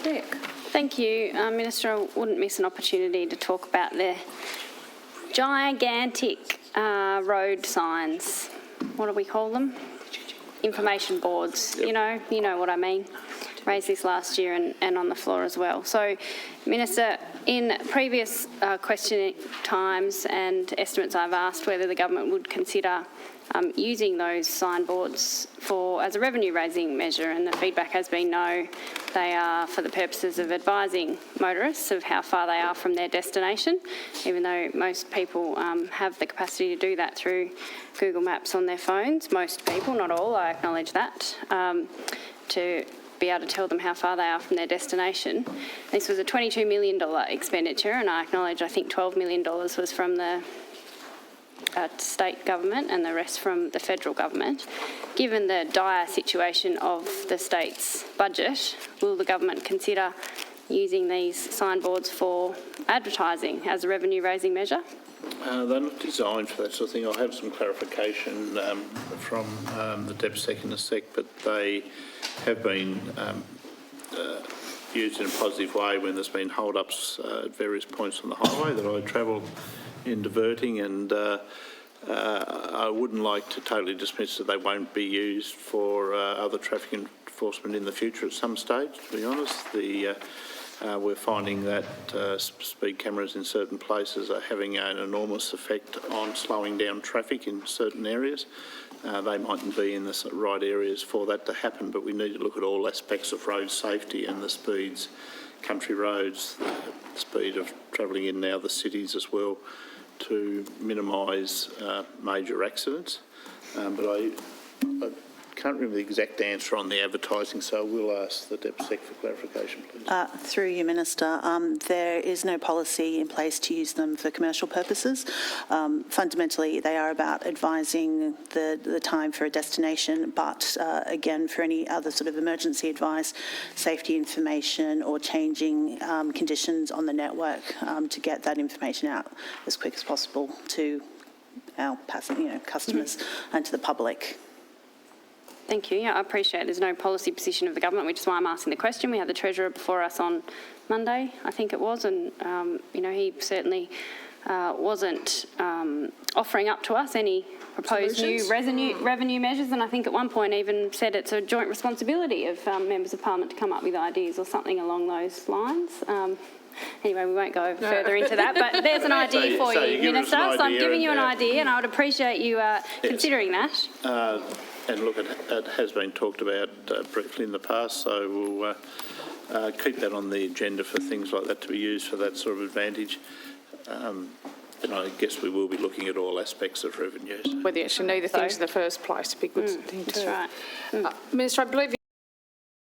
Clerk. Thank you, Minister. I wouldn't miss an opportunity to talk about the gigantic road signs. What do we call them? Information boards. Yep. You know what I mean. Raised this last year and on the floor as well. So, Minister, in previous questioning times and estimates, I've asked whether the government would consider using those signboards as a revenue-raising measure, and the feedback has been no. They are for the purposes of advising motorists of how far they are from their destination, even though most people have the capacity to do that through Google Maps on their phones. Most people, not all, I acknowledge that, to be able to tell them how far they are from their destination. This was a $22 million expenditure, and I acknowledge I think $12 million was from the state government and the rest from the federal government. Given the dire situation of the state's budget, will the government consider using these signboards for advertising as a revenue-raising measure? They're not designed for that sort of thing. I'll have some clarification from the Deputy Secretary in a sec, but they have been used in a positive way when there's been hold-ups at various points on the highway that I travel in diverting, and I wouldn't like to totally dismiss that they won't be used for other traffic enforcement in the future at some stage, to be honest. We're finding that speed cameras in certain places are having an enormous effect on slowing down traffic in certain areas. They mightn't be in the right areas for that to happen, but we need to look at all aspects of road safety and the speeds, country roads, the speed of travelling in and out of the cities as well, to minimise major accidents. But I can't remember the exact answer on the advertising, so we'll ask the Deputy Secretary for clarification, please. Through you, Minister, there is no policy in place to use them for commercial purposes. Fundamentally, they are about advising the time for a destination, but again, for any other sort of emergency advice, safety information, or changing conditions on the network to get that information out as quick as possible to our customers and to the public. Thank you. Yeah, I appreciate there's no policy position of the government, which is why I'm asking the question. We had the Treasurer before us on Monday, I think it was, and he certainly wasn't offering up to us any proposed new revenue measures, and I think at one point even said it's a joint responsibility of members of Parliament to come up with ideas or something along those lines. Anyway, we won't go further into that, but there's an idea for you, Minister. So I'm giving you an idea, and I would appreciate you considering that. And look, it has been talked about briefly in the past, so we'll keep that on the agenda for things like that to be used for that sort of advantage. And I guess we will be looking at all aspects of revenues. Whether you actually need the things in the first place would be a good thing too. That's right. Minister, I believe